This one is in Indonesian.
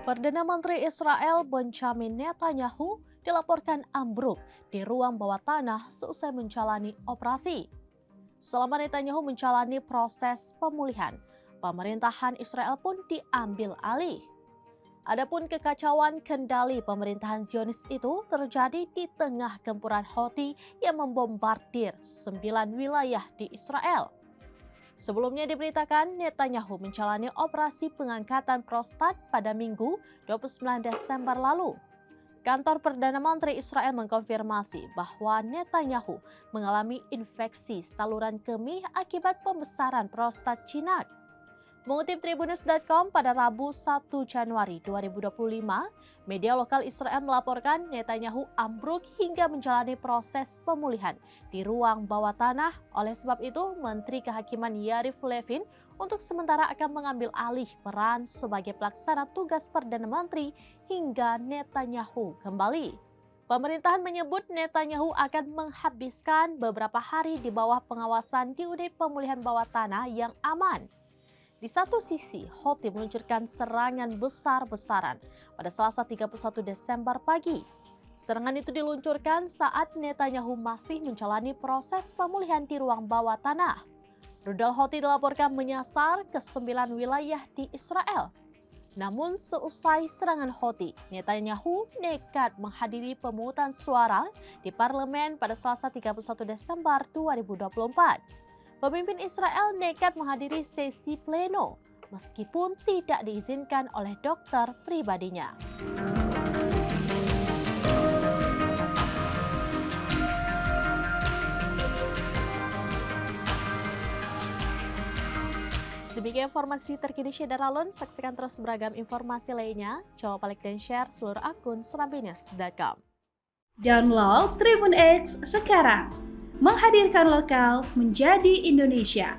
Perdana Menteri Israel Benjamin Netanyahu dilaporkan ambruk di ruang bawah tanah seusai menjalani operasi. Selama Netanyahu menjalani proses pemulihan, pemerintahan Israel pun diambil alih. Adapun kekacauan kendali pemerintahan Zionis itu terjadi di tengah gempuran Houthi yang membombardir 9 wilayah di Israel. Sebelumnya diberitakan Netanyahu menjalani operasi pengangkatan prostat pada Minggu 29 Desember lalu. Kantor Perdana Menteri Israel mengkonfirmasi bahwa Netanyahu mengalami infeksi saluran kemih akibat pembesaran prostat jinak. Mengutip Tribunnews.com pada Rabu 1 Januari 2025, media lokal Israel melaporkan Netanyahu ambruk hingga menjalani proses pemulihan di ruang bawah tanah. Oleh sebab itu, Menteri Kehakiman Yariv Levin untuk sementara akan mengambil alih peran sebagai pelaksana tugas Perdana Menteri hingga Netanyahu kembali. Pemerintahan menyebut Netanyahu akan menghabiskan beberapa hari di bawah pengawasan di unit pemulihan bawah tanah yang aman. Di satu sisi, Houthi meluncurkan serangan besar-besaran pada Selasa 31 Desember pagi. Serangan itu diluncurkan saat Netanyahu masih menjalani proses pemulihan di ruang bawah tanah. Rudal Houthi dilaporkan menyasar ke 9 wilayah di Israel. Namun seusai serangan Houthi, Netanyahu nekat menghadiri pemungutan suara di parlemen pada Selasa 31 Desember 2024. Pemimpin Israel nekat menghadiri sesi pleno meskipun tidak diizinkan oleh dokter pribadinya. Demikian informasi terkini Syedar Alun. Saksikan terus beragam informasi lainnya. Coba like dan share seluruh akun serambinews.com. Download Tribun X sekarang. Menghadirkan lokal menjadi Indonesia.